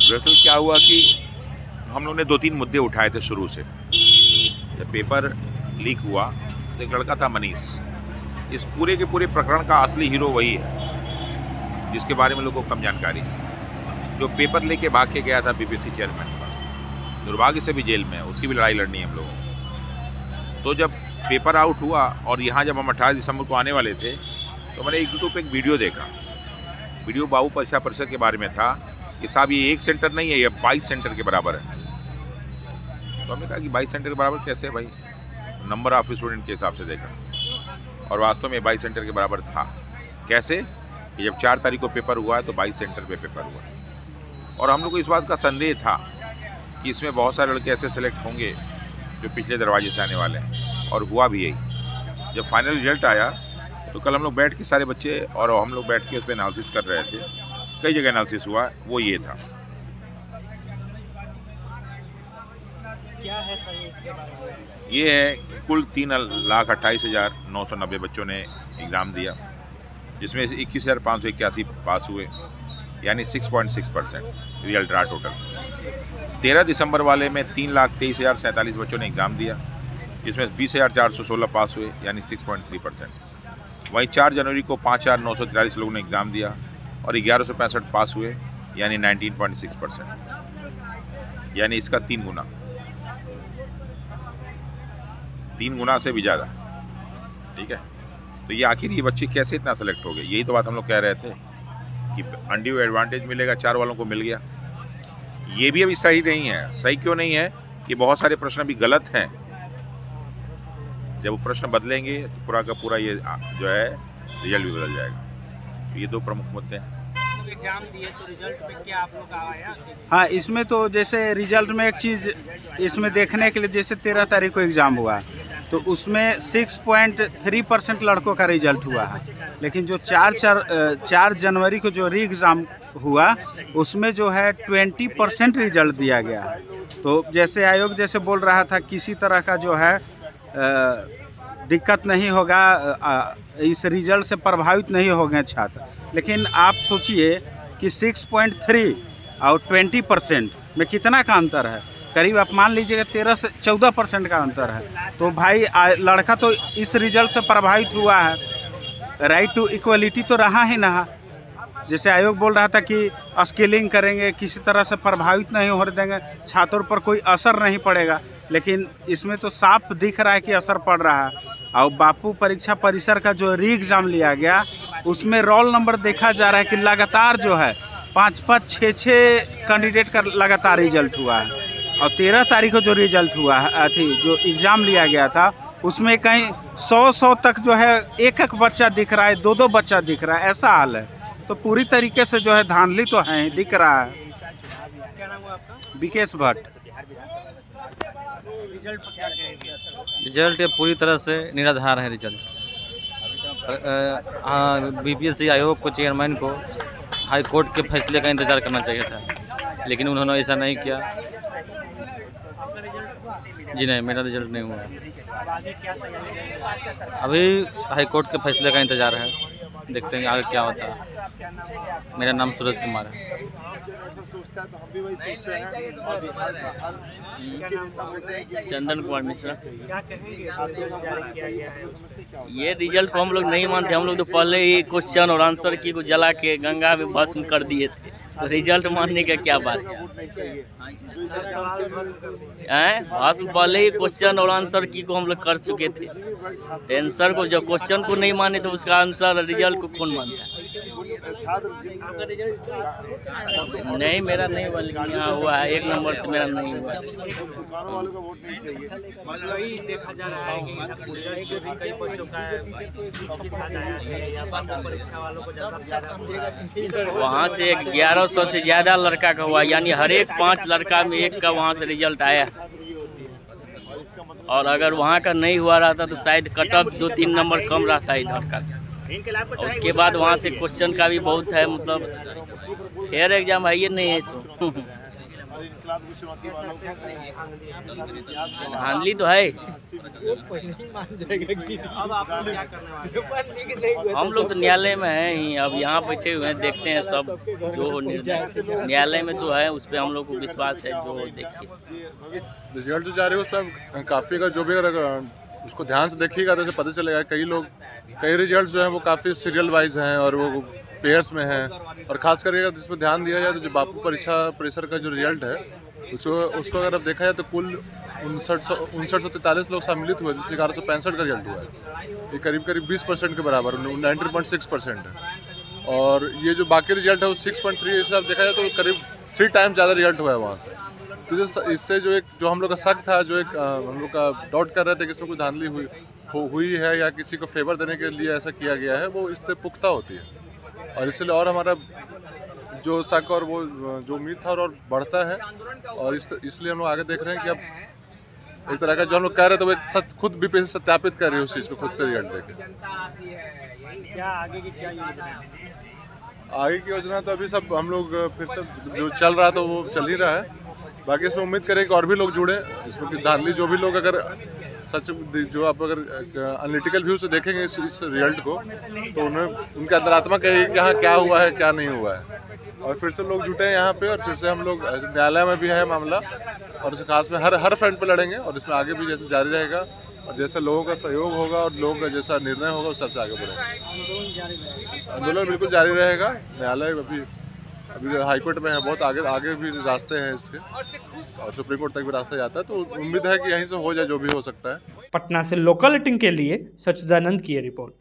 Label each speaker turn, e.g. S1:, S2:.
S1: दरअसल क्या हुआ कि हम लोगों ने 2-3 मुद्दे उठाए थे शुरू से। जब पेपर लीक हुआ तो एक लड़का था मनीष, इस पूरे के पूरे प्रकरण का असली हीरो वही है जिसके बारे में लोगों को कम जानकारी है, जो पेपर लेके भाग के गया था बीपीएससी चेयरमैन के पास, दुर्भाग्य से भी जेल में है, उसकी भी लड़ाई लड़नी है हम लोगों को। तो जब पेपर आउट हुआ और यहाँ जब हम 18 दिसंबर को आने वाले थे तो मैंने यूट्यूब पे एक वीडियो देखा। वीडियो बाबू परीक्षा परिषद के बारे में था कि साहब ये एक सेंटर नहीं है, ये 22 सेंटर के बराबर है। तो हमने कहा कि 22 सेंटर के बराबर कैसे है भाई, नंबर ऑफ स्टूडेंट के हिसाब से देखा और वास्तव में 22 सेंटर के बराबर था। कैसे कि जब 4 तारीख को पेपर हुआ है तो 22 सेंटर पे पेपर हुआ है और हम लोग को इस बात का संदेह था कि इसमें बहुत सारे लड़के ऐसे सेलेक्ट होंगे जो पिछले दरवाजे से आने वाले हैं, और हुआ भी यही। जब फाइनल रिजल्ट आया तो कल हम लोग बैठ के सारे बच्चे और हम लोग बैठ के उस पर एनालिसिस कर रहे थे, कई जगह एनालिसिस हुआ, वो ये था।
S2: क्या है सही इसके बारे में?
S1: ये है कि कुल 3,28,990 बच्चों ने एग्ज़ाम दिया, जिसमें से 21,581 पास हुए, यानी 6.6% रिजल्ट रहा टोटल। 13 दिसंबर वाले में 3,23,047 बच्चों ने एग्ज़ाम दिया, जिसमें 20,416 पास हुए, यानी 6.3%। वहीं 4 जनवरी को 5,943 लोगों ने एग्ज़ाम दिया और 1,165 पास हुए, यानी 19.6%, यानी इसका 3 गुना से भी ज़्यादा। ठीक है, तो ये आखिर ये बच्चे कैसे इतना सेलेक्ट हो गए, यही तो बात हम लोग कह रहे थे कि अनड्यू एडवांटेज मिलेगा, 4 वालों को मिल गया। ये भी अभी सही नहीं है। सही क्यों नहीं है कि बहुत सारे प्रश्न अभी गलत हैं। जब वो प्रश्न बदलेंगे तो पूरा का पूरा ये जो है रिजल्ट भी बदल जाएगा। ये 2 प्रमुख मुद्दे हैं।
S2: एग्जाम दिए तो रिजल्ट पे क्या आप लोग का आया?
S3: हाँ, इसमें तो जैसे रिजल्ट में एक चीज़ इसमें देखने के लिए, जैसे 13 तारीख को एग्ज़ाम हुआ तो उसमें 6.3% लड़कों का रिजल्ट हुआ है, लेकिन जो 4 जनवरी को जो री एग्ज़ाम हुआ उसमें जो है 20% रिजल्ट दिया गया है। तो जैसे आयोग जैसे बोल रहा था किसी तरह का जो है दिक्कत नहीं होगा, इस रिजल्ट से प्रभावित नहीं होंगे छात्र, लेकिन आप सोचिए कि 6.3 और 20% में कितना का अंतर है। करीब आप मान लीजिएगा 13 से 14% का अंतर है। तो भाई लड़का तो इस रिजल्ट से प्रभावित हुआ है, राइट टू इक्वलिटी तो रहा ही ना। जैसे आयोग बोल रहा था कि स्केलिंग करेंगे, किसी तरह से प्रभावित नहीं होने देंगे, छात्रों पर कोई असर नहीं पड़ेगा, लेकिन इसमें तो साफ दिख रहा है कि असर पड़ रहा है। और बापू परीक्षा परिसर का जो री एग्ज़ाम लिया गया उसमें रोल नंबर देखा जा रहा है कि लगातार जो है 5-5, 6-6 कैंडिडेट का लगातार रिजल्ट हुआ है। और 13 तारीख को जो रिजल्ट हुआ है जो एग्ज़ाम लिया गया था उसमें कहीं 100 तक जो है एक बच्चा दिख रहा है, 2 बच्चा दिख रहा है, ऐसा हाल है। तो पूरी तरीके से जो है धांधली तो है, दिख रहा है।
S2: क्या नाम हुआ आपका?
S3: विकेश भट्ट।
S2: रिजल्ट पर क्या कहेंगे?
S4: रिजल्ट पूरी तरह से निराधार है। रिजल्ट बीपीएससी आयोग को, चेयरमैन को हाई कोर्ट के फैसले का इंतज़ार करना चाहिए था, लेकिन उन्होंने ऐसा नहीं किया। जी नहीं, मेरा रिजल्ट नहीं हुआ।
S2: आगे क्या तैयारी?
S4: अभी हाई कोर्ट के फैसले का इंतज़ार है, देखते हैं आगे क्या होता है। मेरा नाम सूरज कुमार है।
S5: चंदन कुमार मिश्रा।
S2: क्या कहेंगे जारी किया गया है?
S5: ये रिजल्ट को हम लोग नहीं मानते। हम लोग तो पहले ही क्वेश्चन और आंसर की को जला के गंगा में भस्म कर दिए थे, तो रिजल्ट मानने का क्या बात है? भस्म पहले ही क्वेश्चन और आंसर की को हम लोग कर चुके थे। तो आंसर को, जब क्वेश्चन को नहीं माने तो उसका आंसर रिजल्ट को कौन मानता है? नहीं, मेरा नहीं हुआ, लेकिन यहाँ हुआ है 1 नंबर से मेरा नहीं हुआ।
S2: वही देखा जा रहा है कि रिजल्ट भी कई बच्चों का परीक्षा वालों को ज़्यादा
S5: वहाँ से 1100 से ज़्यादा लड़का का हुआ, यानी हर एक 5 लड़का में 1 का वहाँ से रिजल्ट आया। और अगर वहाँ का नहीं हुआ रहता तो शायद कट ऑफ 2-3 नंबर कम रहता है इधर का। और उसके बाद वहाँ से क्वेश्चन का भी बहुत है, मतलब फेयर एग्जाम है ये नहीं है तो धांधली तो है। हम लोग तो न्यायालय में हैं ही, अब यहाँ बैठे हुए हैं, देखते हैं सब जो हो निर्णय न्यायालय में तो है, उस पर हम लोग को विश्वास है। जो देखिए
S6: रिजल्ट जो जा रही है उसमें काफ़ी, अगर जो भी अगर उसको ध्यान से देखिएगा तो पता चलेगा कई रिजल्ट जो हैं वो काफ़ी सीरियल वाइज हैं और वो पेयर्स में हैं। और खास करके जिसमें ध्यान दिया जाए तो जो बापू परीक्षा परिसर का जो रिजल्ट है उसको अगर अब देखा जाए तो कुल 5943 लोग सम्मिलित हुए, जिसमें 1165 का रिजल्ट हुआ है। ये करीब 20% के बराबर 19.6% है। और ये जो बाकी रिजल्ट है वो 6.3, हिसाब देखा जाए तो करीब 3 टाइम्स ज़्यादा रिजल्ट हुआ है वहाँ से। तो इससे जो हम लोग का शक था, जो एक हम लोग का डाउट कर रहे थे कि इसमें कुछ धांधली हुई है या किसी को फेवर देने के लिए ऐसा किया गया है, वो इससे पुख्ता होती है। और इसलिए और हमारा जो शक और वो जो उम्मीद था और बढ़ता है। और इसलिए हम लोग आगे देख रहे हैं कि अब एक तरह का जो हम लोग कह रहे थे वो एक खुद बीपीएससी सत्यापित कर रही है उस चीज़ को खुद से रिजल्ट देके।
S2: क्या आगे की क्या योजना है?
S6: आगे की योजना तो अभी सब हम लोग फिर से जो चल रहा था वो चल ही रहा है। बाकी इसमें उम्मीद करें कि और भी लोग जुड़े इसमें। धांधली जो भी लोग अगर सच जो आप अगर एनालिटिकल व्यू से देखेंगे इस रिजल्ट को, तो उनके अंतरात्मा कहेगी कि यहाँ क्या हुआ है क्या नहीं हुआ है। और फिर से लोग जुटे हैं यहाँ पे, और फिर से हम लोग न्यायालय में भी है मामला, और इस खास में हर फ्रंट पे लड़ेंगे। और इसमें आगे भी जैसे जारी रहेगा और जैसे लोगों का सहयोग होगा और लोगों का जैसा निर्णय होगा उस सबसे आगे बढ़ेंगे। आंदोलन बिल्कुल जारी रहेगा। न्यायालय अभी हाईकोर्ट में है, बहुत आगे भी रास्ते हैं इसके, और सुप्रीम कोर्ट तक भी रास्ता जाता है। तो उम्मीद है कि यहीं से हो जाए जो भी हो सकता है।
S2: पटना से लोकल एडिटिंग के लिए सच्चिदानंद की ये रिपोर्ट।